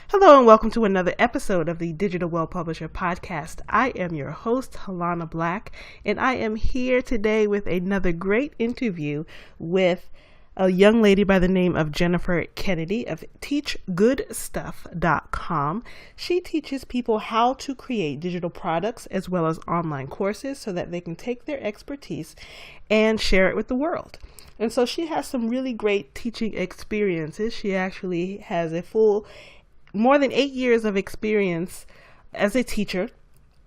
Hello and welcome to another episode of the Digital Well Publisher podcast. I am your host, Helana Black, and I am here today with another great interview with a young lady by the name of Jennifer Kennedy of teachgoodstuff.com. She teaches people how to create digital products as well as online courses so that they can take their expertise and share it with the world. And so she has some really great teaching experiences. She actually has more than 8 years of experience as a teacher.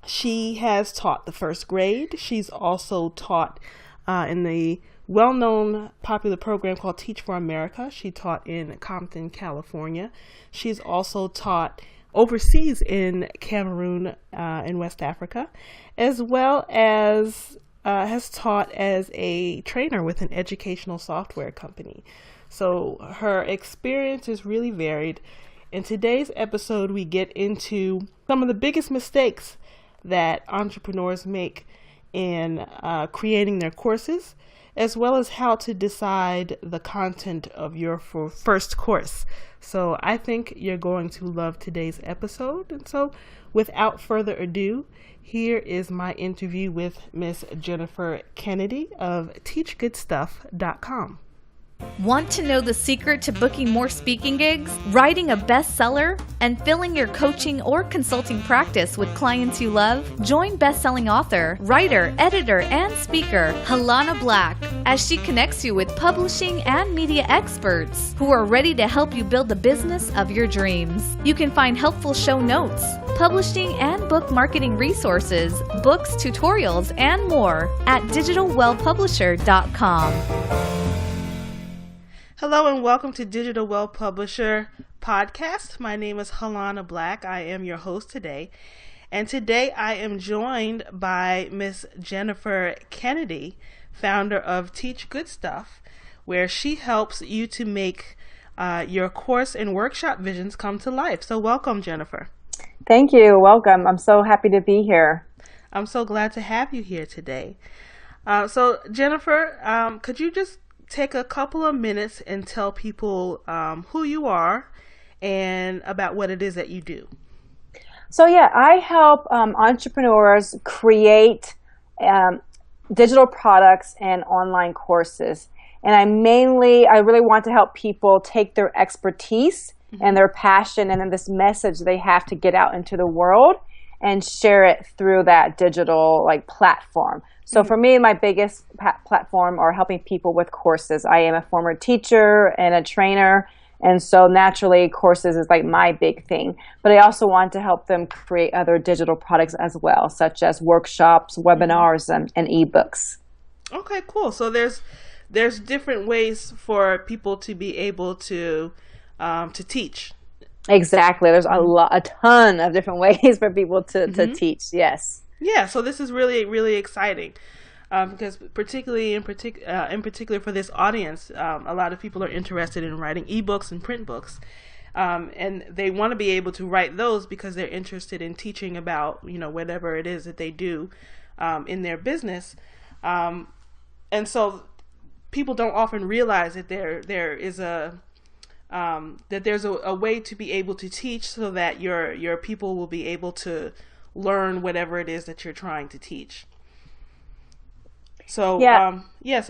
She has taught the first grade. She's also taught in the well-known popular program called Teach for America. She taught in Compton, California. She's also taught overseas in Cameroon in West Africa, as well as has taught as a trainer with an educational software company. So her experience is really varied. In today's episode, we get into some of the biggest mistakes that entrepreneurs make in creating their courses, as well as how to decide the content of your first course. So I think you're going to love today's episode. And so without further ado, here is my interview with Miss Jennifer Kennedy of teachgoodstuff.com. Want to know the secret to booking more speaking gigs, writing a bestseller, and filling your coaching or consulting practice with clients you love? Join best-selling author, writer, editor, and speaker Helana Black as she connects you with publishing and media experts who are ready to help you build the business of your dreams. You can find helpful show notes, publishing and book marketing resources, books, tutorials, and more at digitalwellpublisher.com. Hello and welcome to Digital Well Publisher podcast. My name is Helana Black. I am your host today. And today I am joined by Miss Jennifer Kennedy, founder of Teach Good Stuff, where she helps you to make your course and workshop visions come to life. So welcome, Jennifer. Thank you. Welcome. I'm so happy to be here. I'm so glad to have you here today. So Jennifer, could you just take a couple of minutes and tell people who you are and about what it is that you do? So I help entrepreneurs create digital products and online courses. And I really want to help people take their expertise and their passion and then this message they have to get out into the world and share it through that digital platform. So for me, my biggest platform are helping people with courses. I am a former teacher and a trainer, and so naturally courses is my big thing. But I also want to help them create other digital products as well, such as workshops, webinars, and ebooks. Okay, cool. So there's different ways for people to be able to teach. Exactly. There's a ton of different ways for people to teach. Yes. Yeah, so this is really, really exciting because particularly in particular for this audience, a lot of people are interested in writing ebooks and print books, and they want to be able to write those because they're interested in teaching about whatever it is that they do in their business, and so people don't often realize that there's a way to be able to teach so that your people will be able to learn whatever it is that you're trying to teach. So so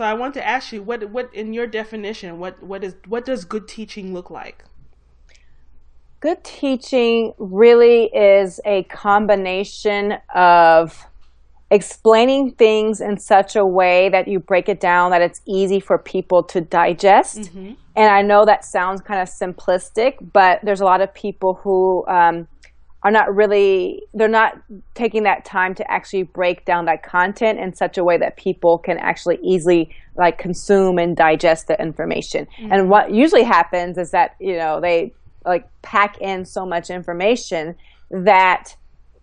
I want to ask you, what in your definition, what does good teaching look like? Good teaching really is a combination of explaining things in such a way that you break it down that it's easy for people to digest. Mm-hmm. And I know that sounds kind of simplistic, but there's a lot of people who they're not taking that time to actually break down that content in such a way that people can actually easily consume and digest the information. Mm-hmm. And what usually happens is that, they pack in so much information that,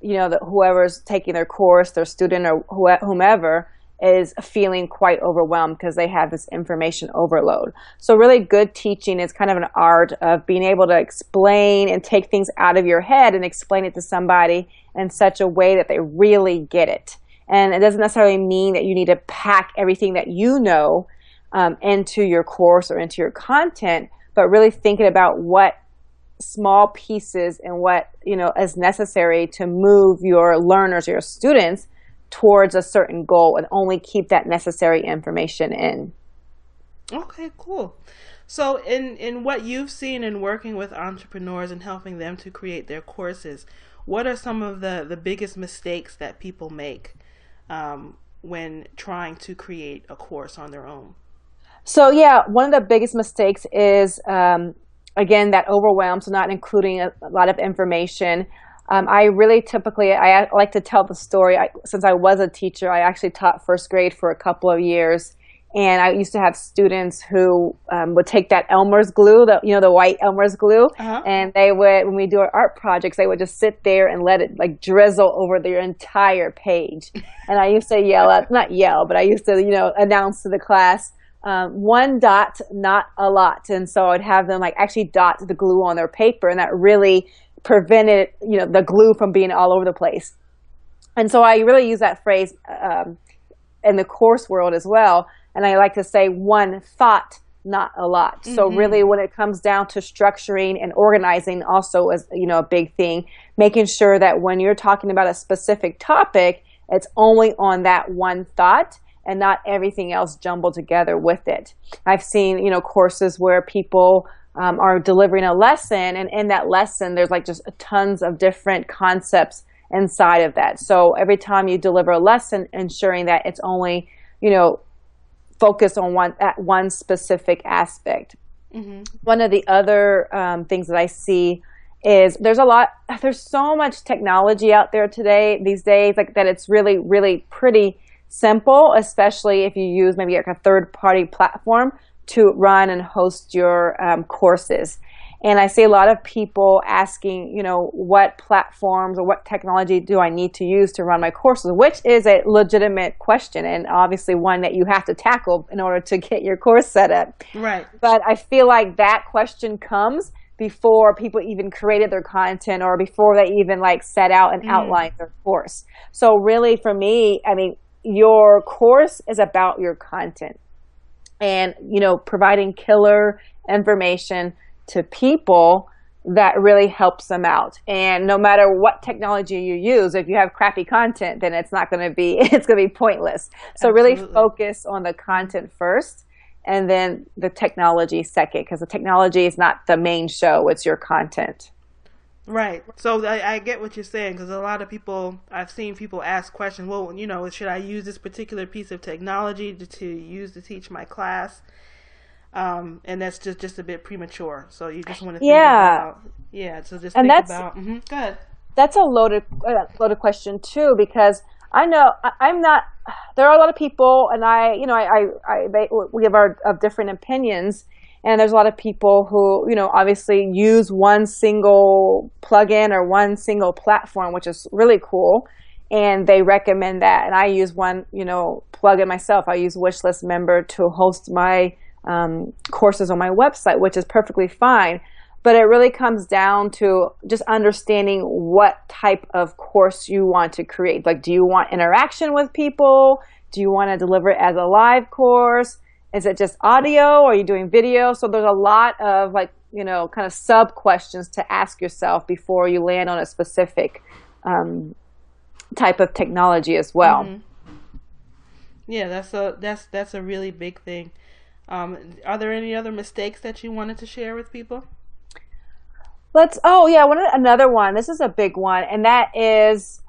that whoever's taking their course, their student or whomever is feeling quite overwhelmed because they have this information overload. So really good teaching is kind of an art of being able to explain and take things out of your head and explain it to somebody in such a way that they really get it. And it doesn't necessarily mean that you need to pack everything that you know into your course or into your content, but really thinking about what small pieces and what, is necessary to move your learners or your students towards a certain goal, and only keep that necessary information in. Okay, cool. So in what you've seen in working with entrepreneurs and helping them to create their courses, what are some of the biggest mistakes that people make when trying to create a course on their own? So yeah, one of the biggest mistakes is, again, that overwhelm, so not including a lot of information. I really typically, I like to tell the story. Since I was a teacher, I actually taught first grade for a couple of years. And I used to have students who would take that Elmer's glue, the white Elmer's glue, and they would, when we do our art projects, they would just sit there and let it like drizzle over their entire page. And I used to not yell, but I used to, announce to the class, one dot, not a lot. And so I'd have them like actually dot the glue on their paper, and that really prevented, the glue from being all over the place. And so I really use that phrase in the course world as well. And I like to say one thought, not a lot. Mm-hmm. So really when it comes down to structuring and organizing also is, a big thing, making sure that when you're talking about a specific topic, it's only on that one thought and not everything else jumbled together with it. I've seen, courses where people are delivering a lesson, and in that lesson, there's like just tons of different concepts inside of that. So every time you deliver a lesson, ensuring that it's only, focused on one specific aspect. Mm-hmm. One of the other things that I see is there's so much technology out there these days, like that it's really, really pretty simple, especially if you use maybe like a third-party platform to run and host your courses. And I see a lot of people asking, what platforms or what technology do I need to use to run my courses, which is a legitimate question and obviously one that you have to tackle in order to get your course set up. Right. But I feel like that question comes before people even created their content or before they even like set out and outlined their course. So really for me, your course is about your content and, providing killer information to people that really helps them out. And no matter what technology you use, if you have crappy content, then it's going to be pointless. So Absolutely. Really focus on the content first and then the technology second, because the technology is not the main show, it's your content. Right. So I get what you're saying, because a lot of people, I've seen people ask questions, well, should I use this particular piece of technology to use to teach my class? And that's just a bit premature. So you just want to think about, so just think about, go ahead. That's a loaded question too, because I know I'm not, there are a lot of people and we have our different opinions, and there's a lot of people who, obviously use one single plugin or one single platform, which is really cool. And they recommend that. And I use one, plugin myself. I use Wishlist Member to host my courses on my website, which is perfectly fine. But it really comes down to just understanding what type of course you want to create. Like, do you want interaction with people? Do you want to deliver it as a live course? Is it just audio? Or are you doing video? So there's a lot of kind of sub questions to ask yourself before you land on a specific type of technology as well. Mm-hmm. Yeah, that's a really big thing. Are there any other mistakes that you wanted to share with people? Another one. This is a big one, and that is,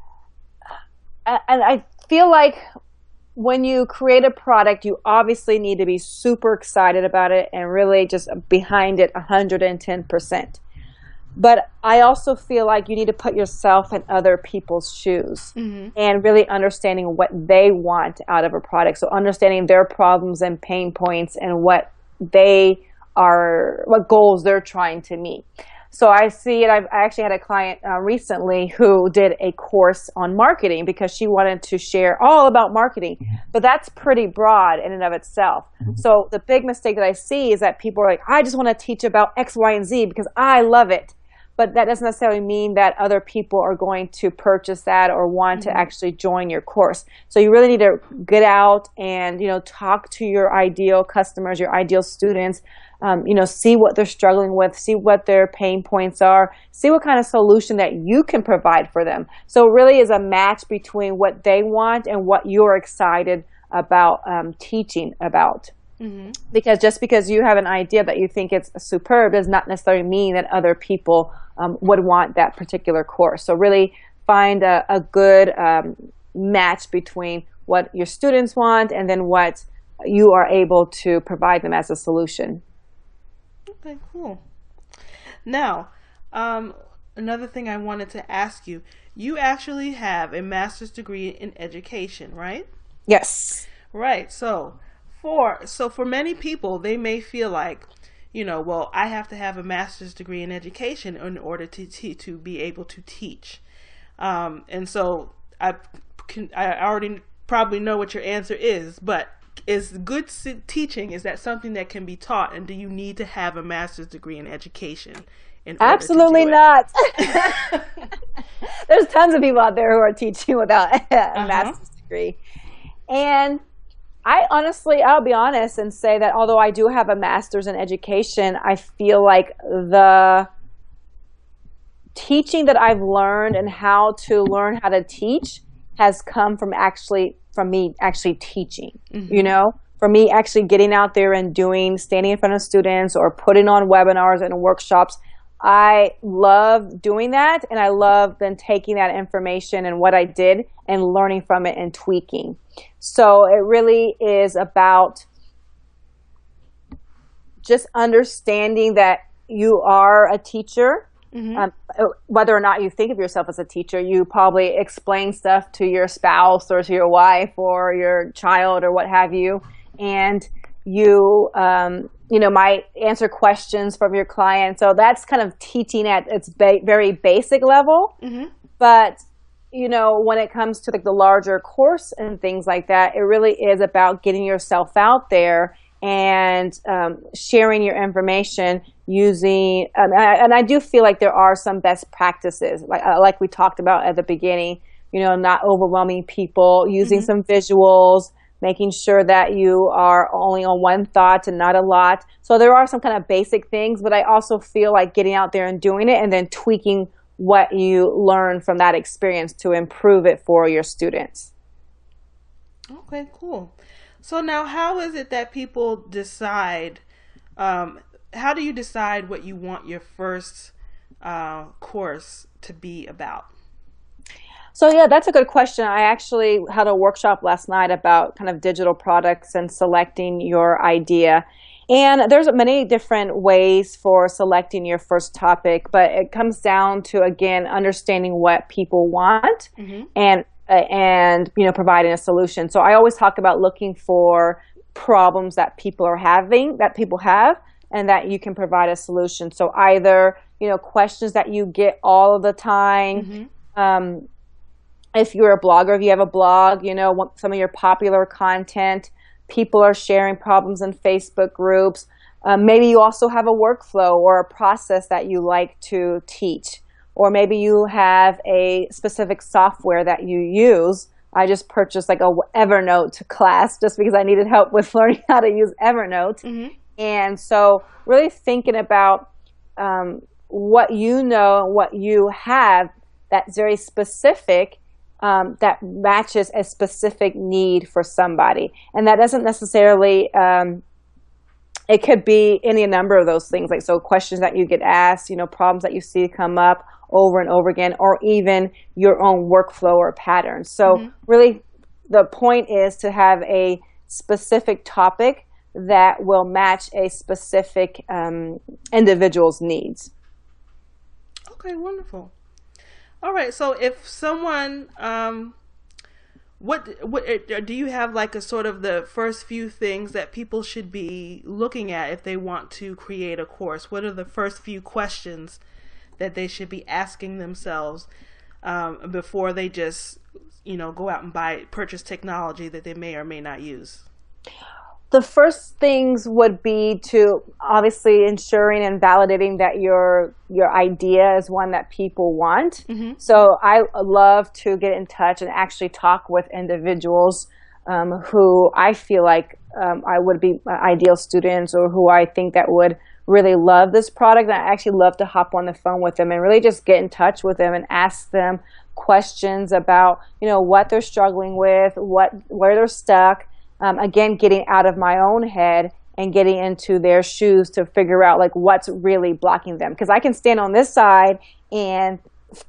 and I feel like when you create a product, you obviously need to be super excited about it and really just behind it 110%. But I also feel like you need to put yourself in other people's shoes and really understanding what they want out of a product. So understanding their problems and pain points and what goals they're trying to meet. So I see it. I actually had a client recently who did a course on marketing because she wanted to share all about marketing, but that's pretty broad in and of itself. So the big mistake that I see is that people are like, I just want to teach about X, Y, and Z because I love it. But that doesn't necessarily mean that other people are going to purchase that or want to actually join your course. So you really need to get out and, talk to your ideal customers, your ideal students, see what they're struggling with, see what their pain points are, see what kind of solution that you can provide for them. So it really is a match between what they want and what you're excited about teaching about. Mm-hmm. Because just because you have an idea that you think it's superb does not necessarily mean that other people would want that particular course. So really find a good match between what your students want and then what you are able to provide them as a solution. Okay, cool. Now, another thing I wanted to ask you, you actually have a master's degree in education, right? Yes. Right. So for many people, they may feel like, well, I have to have a master's degree in education in order to be able to teach. And so I already probably know what your answer is, but is good teaching, is that something that can be taught, and do you need to have a master's degree in education in order Absolutely to do not. There's tons of people out there who are teaching without a master's degree. And I'll be honest and say that although I do have a master's in education, I feel like the teaching that I've learned and how to learn how to teach has come from me actually teaching, for me actually getting out there and standing in front of students or putting on webinars and workshops. I love doing that, and I love then taking that information and what I did and learning from it and tweaking. So it really is about just understanding that you are a teacher. Mm-hmm. Whether or not you think of yourself as a teacher, you probably explain stuff to your spouse or to your wife or your child or what have you, and you might answer questions from your client. So that's kind of teaching at its very basic level. Mm-hmm. But when it comes to the larger course and things like that, it really is about getting yourself out there and sharing your information using, and I do feel like there are some best practices, like we talked about at the beginning, not overwhelming people, using some visuals, making sure that you are only on one thought and not a lot. So there are some kind of basic things, but I also feel like getting out there and doing it and then tweaking what you learn from that experience to improve it for your students. Okay, cool. So now how is it that people decide, how do you decide what you want your first course to be about? So yeah, that's a good question. I actually had a workshop last night about kind of digital products and selecting your idea. And there's many different ways for selecting your first topic, but it comes down to, again, understanding what people want and providing a solution. So I always talk about looking for problems that people have, and that you can provide a solution. So either, questions that you get all of the time. If you're a blogger, if you have a blog, some of your popular content, people are sharing problems in Facebook groups. Maybe you also have a workflow or a process that you like to teach. Or maybe you have a specific software that you use. I just purchased a Evernote class just because I needed help with learning how to use Evernote. And so really thinking about what you know and what you have that's very specific, that matches a specific need for somebody. And that doesn't necessarily, it could be any number of those things, so questions that you get asked, problems that you see come up over and over again, or even your own workflow or pattern. So really the point is to have a specific topic that will match a specific individual's needs. Okay, wonderful. All right, so if someone, what do you have a sort of the first few things that people should be looking at if they want to create a course? What are the first few questions that they should be asking themselves before they just, go out and purchase technology that they may or may not use? The first things would be to obviously ensuring and validating that your idea is one that people want. So I love to get in touch and actually talk with individuals who I feel like I would be ideal students or who I think that would really love this product. And I actually love to hop on the phone with them and really just get in touch with them and ask them questions about, what they're struggling with, where they're stuck. Again, getting out of my own head and getting into their shoes to figure out like what's really blocking them. Because I can stand on this side and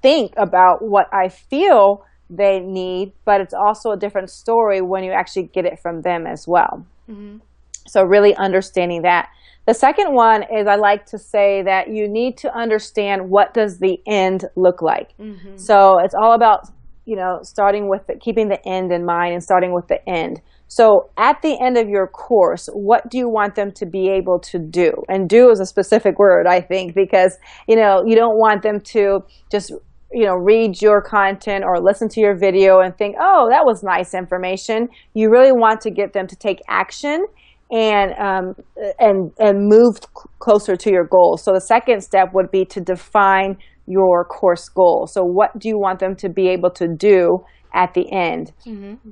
think about what I feel they need, but it's also a different story when you actually get it from them as well. Mm-hmm. So really understanding that. The second one is I like to say that you need to understand what does the end look like. Mm-hmm. So it's all about, starting with keeping the end in mind and starting with the end. So at the end of your course, what do you want them to be able to do? And do is a specific word, I think, because, you don't want them to just, read your content or listen to your video and think, oh, that was nice information. You really want to get them to take action and move closer to your goals. So the second step would be to define your course goal. So what do you want them to be able to do at the end? Mm-hmm.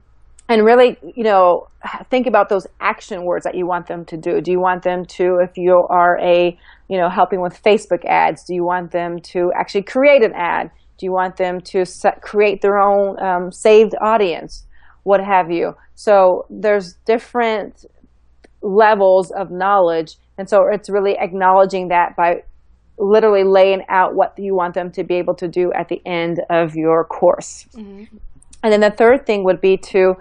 And really, think about those action words that you want them to do. Do you want them to, if you are helping with Facebook ads, do you want them to actually create an ad? Do you want them to create their own saved audience? What have you? So there's different levels of knowledge. And so it's really acknowledging that by literally laying out what you want them to be able to do at the end of your course. Mm-hmm. And then the third thing would be to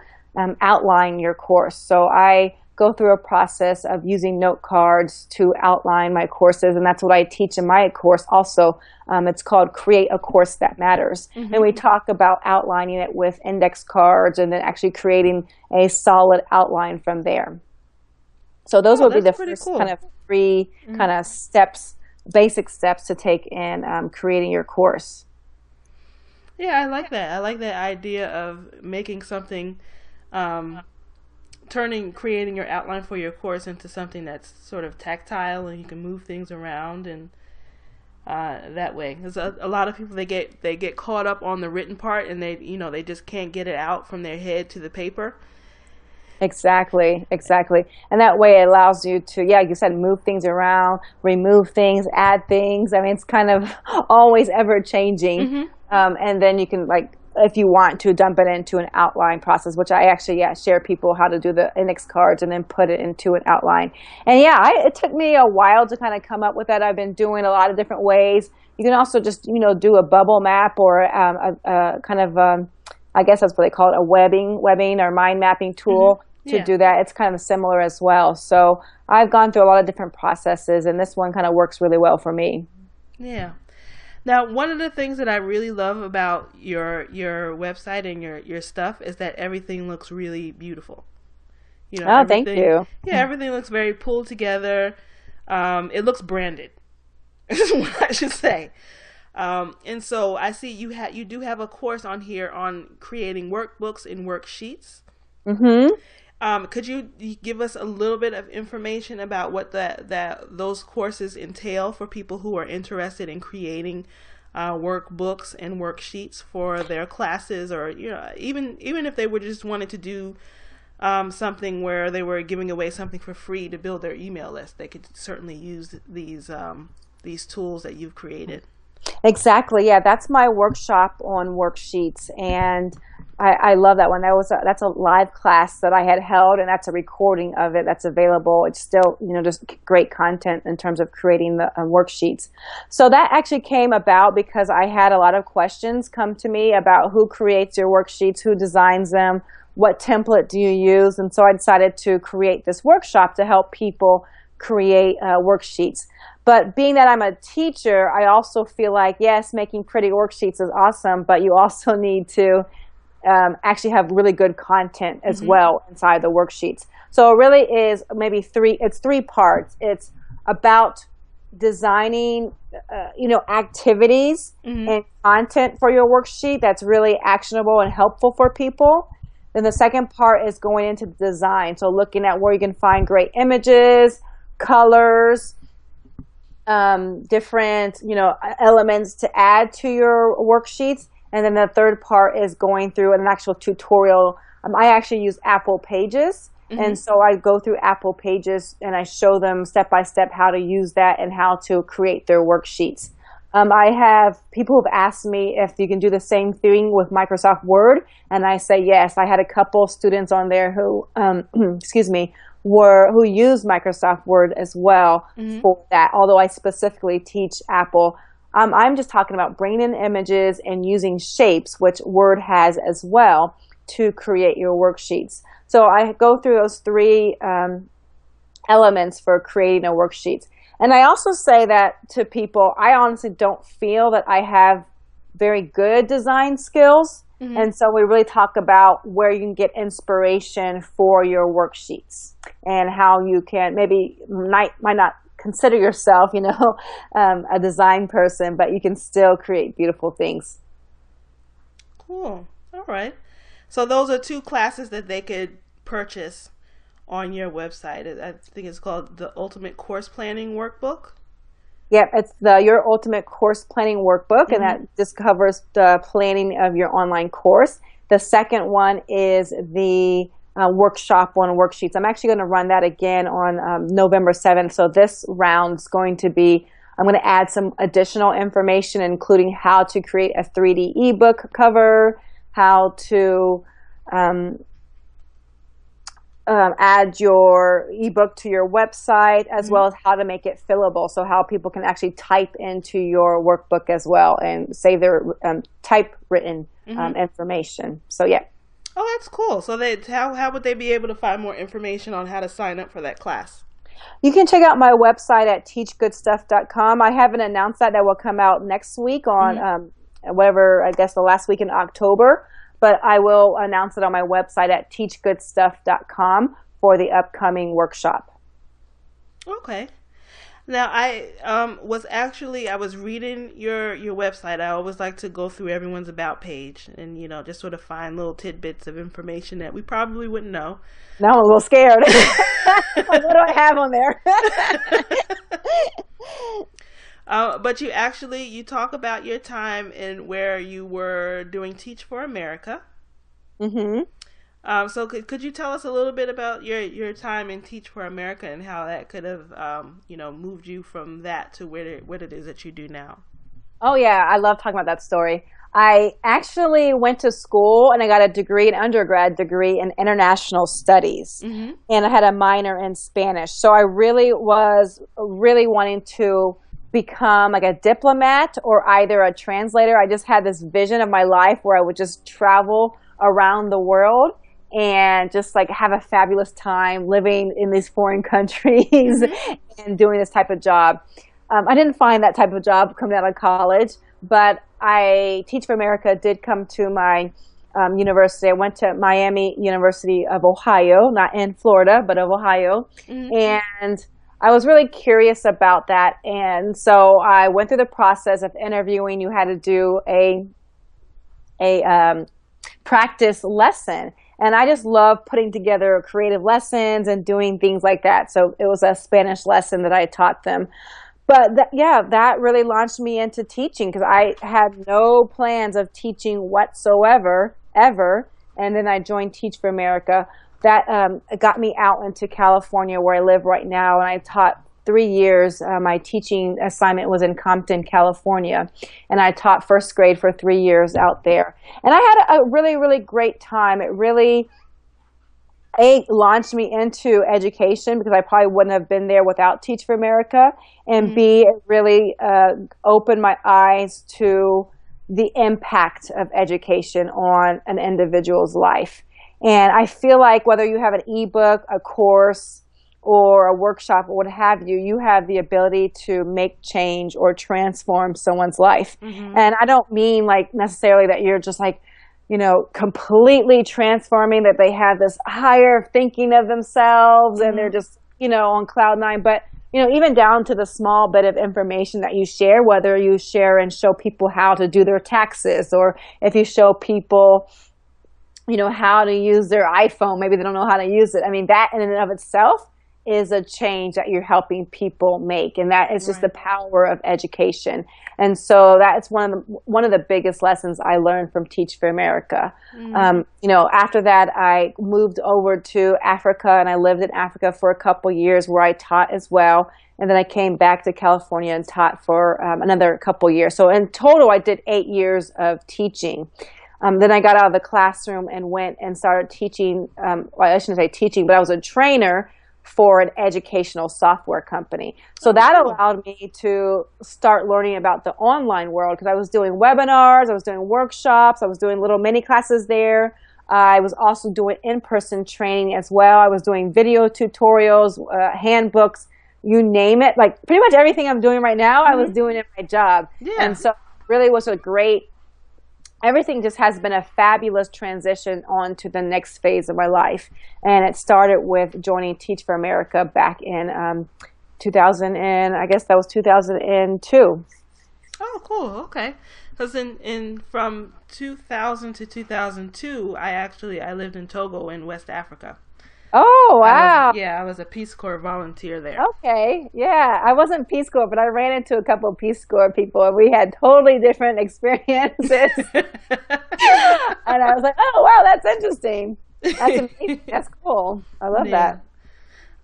outline your course. So I go through a process of using note cards to outline my courses, and that's what I teach in my course also. It's called Create a Course That Matters. Mm-hmm. And we talk about outlining it with index cards and then actually creating a solid outline from there. So those would be the first kind of three kind of steps, basic steps to take in creating your course. Yeah, I like that. I like that idea of making something, creating your outline for your course into something that's sort of tactile and you can move things around and that way. Because a lot of people, they get caught up on the written part and they just can't get it out from their head to the paper. Exactly. And that way it allows you to, you said, move things around, remove things, add things. I mean, it's kind of always ever changing. Mm-hmm. And then you can, if you want to, dump it into an outline process, which I actually, share people how to do the index cards and then put it into an outline. And it took me a while to kind of come up with that. I've been doing a lot of different ways. You can also just, do a bubble map or a kind of, I guess that's what they call it, a webbing or mind mapping tool. Mm-hmm. To do that. It's kind of similar as well. So I've gone through a lot of different processes, and this one kind of works really well for me. Yeah. Now, one of the things that I really love about your website and your stuff is that everything looks really beautiful. Thank you. Yeah, everything looks very pulled together. It looks branded. Is what I should say. And so I see you do have a course on here on creating workbooks and worksheets. Mm-hmm. Could you give us a little bit of information about what those courses entail for people who are interested in creating workbooks and worksheets for their classes, or even if they were just wanted to do something where they were giving away something for free to build their email list, they could certainly use these tools that you've created. Exactly. Yeah, that's my workshop on worksheets, and I love that one. That's a live class that I had held, and that's a recording of it that's available. It's still, just great content in terms of creating the worksheets. So that actually came about because I had a lot of questions come to me about who creates your worksheets, who designs them, what template do you use, and so I decided to create this workshop to help people create worksheets. But being that I'm a teacher, I also feel like, yes, making pretty worksheets is awesome, but you also need to actually have really good content as mm-hmm. well inside the worksheets. So it really is it's three parts. It's about designing, activities mm-hmm. and content for your worksheet that's really actionable and helpful for people. Then the second part is going into the design. So looking at where you can find great images, colors, different, elements to add to your worksheets. And then the third part is going through an actual tutorial. I actually use Apple Pages, And so I go through Apple Pages and I show them step by step how to use that and how to create their worksheets. I have people who've asked me if you can do the same thing with Microsoft Word, and I say yes. I had a couple of students on there who, excuse me, who use Microsoft Word as well for that, although I specifically teach Apple. I'm just talking about bringing in images and using shapes, which Word has as well, to create your worksheets. So I go through those three elements for creating a worksheet. And I also say that to people, I honestly don't feel that I have very good design skills. And so we really talk about where you can get inspiration for your worksheets and how you can might not consider yourself, a design person, but you can still create beautiful things. Cool. All right. So those are 2 classes that they could purchase on your website. I think it's called the Ultimate Course Planning Workbook. Yep, it's Your Ultimate Course Planning Workbook, and that just covers the planning of your online course. The second one is the workshop on worksheets. I'm actually going to run that again on November 7th. So this round is going to be, I'm going to add some additional information, including how to create a 3D ebook cover, how to add your ebook to your website, as well as how to make it fillable, so how people can actually type into your workbook as well and save their typewritten information. So yeah. Oh, that's cool. So how would they be able to find more information on how to sign up for that class? You can check out my website at teachgoodstuff.com. I haven't announced that will come out next week on whatever, I guess the last week in October. But I will announce it on my website at teachgoodstuff.com for the upcoming workshop. Okay. Now, I was reading your website. I always like to go through everyone's about page and, just sort of find little tidbits of information that we probably wouldn't know. Now I'm a little scared. What do I have on there? But you talk about your time and where you were doing Teach for America. So could you tell us a little bit about your time in Teach for America and how that could have, moved you from that to what it is that you do now? Oh yeah, I love talking about that story. I actually went to school and I got an undergrad degree in international studies, and I had a minor in Spanish. So I really was wanting to become like a diplomat or either a translator. I just had this vision of my life where I would just travel around the world and just like have a fabulous time living in these foreign countries and doing this type of job. I didn't find that type of job coming out of college, but Teach for America did come to my university. I went to Miami University of Ohio, not in Florida, but of Ohio. And I was really curious about that. And so I went through the process of interviewing. You had to do a practice lesson. And I just love putting together creative lessons and doing things like that. So it was a Spanish lesson that I taught them. But that really launched me into teaching because I had no plans of teaching whatsoever, ever. And then I joined Teach for America. That got me out into California where I live right now. And I taught 3 years. My teaching assignment was in Compton, California. And I taught first grade for 3 years out there. And I had a really, really great time. It really launched me into education because I probably wouldn't have been there without Teach for America. And B, it really opened my eyes to the impact of education on an individual's life. And I feel like whether you have an ebook, a course, or a workshop, or what have you, you have the ability to make change or transform someone's life. And I don't mean like necessarily that you're just like, completely transforming, that they have this higher thinking of themselves and they're just, on cloud nine. But, even down to the small bit of information that you share, whether you share and show people how to do their taxes, or if you show people how to use their iPhone. Maybe they don't know how to use it. I mean, that in and of itself is a change that you're helping people make, and that is just the power of education. And so that's one of the biggest lessons I learned from Teach for America. After that, I moved over to Africa, and I lived in Africa for a couple years where I taught as well. And then I came back to California and taught for another couple years. So in total, I did 8 years of teaching. Then I got out of the classroom and went and started teaching. I shouldn't say teaching, but I was a trainer for an educational software company. So that allowed me to start learning about the online world, because I was doing webinars, I was doing workshops, I was doing little mini classes there. I was also doing in-person training as well. I was doing video tutorials, handbooks, you name it. Like pretty much everything I'm doing right now, I was doing in my job. Yeah. And so it really was everything just has been a fabulous transition on to the next phase of my life. And it started with joining Teach for America back in 2002. Oh, cool. Okay. Because from 2000 to 2002, I lived in Togo in West Africa. Oh, wow. I was a Peace Corps volunteer there. Okay. Yeah. I wasn't Peace Corps, but I ran into a couple of Peace Corps people, and we had totally different experiences. And I was like, oh, wow, that's interesting. That's amazing. That's cool. I love that.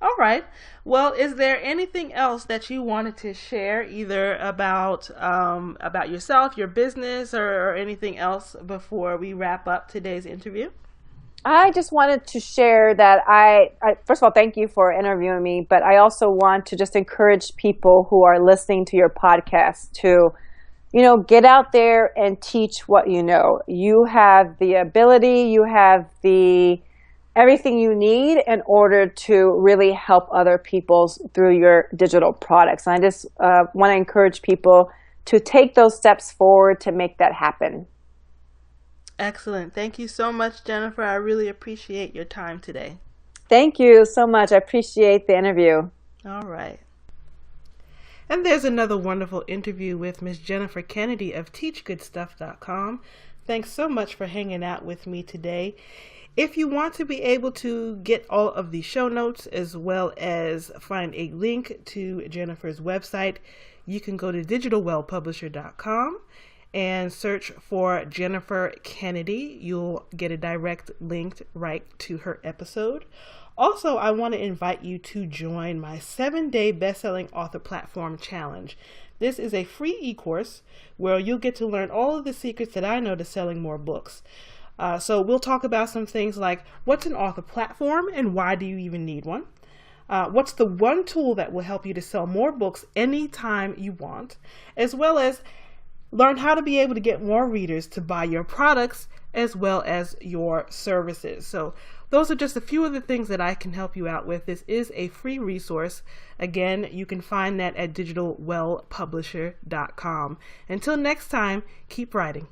All right. Well, is there anything else that you wanted to share, either about yourself, your business, or anything else before we wrap up today's interview? I just wanted to share that I first of all, thank you for interviewing me, but I also want to just encourage people who are listening to your podcast to, get out there and teach what you know. You have the ability, you have everything you need in order to really help other people through your digital products. And I just want to encourage people to take those steps forward to make that happen. Excellent. Thank you so much, Jennifer. I really appreciate your time today. Thank you so much. I appreciate the interview. All right. And there's another wonderful interview with Ms. Jennifer Kennedy of teachgoodstuff.com. Thanks so much for hanging out with me today. If you want to be able to get all of the show notes as well as find a link to Jennifer's website, you can go to digitalwellpublisher.com and search for Jennifer Kennedy. You'll get a direct link right to her episode. Also, I want to invite you to join my 7-day Bestselling Author Platform Challenge. This is a free e-course where you'll get to learn all of the secrets that I know to selling more books. So we'll talk about some things like what's an author platform and why do you even need one? What's the one tool that will help you to sell more books anytime you want, as well as learn how to be able to get more readers to buy your products as well as your services. So those are just a few of the things that I can help you out with. This is a free resource. Again, you can find that at digitalwellpublisher.com. Until next time, keep writing.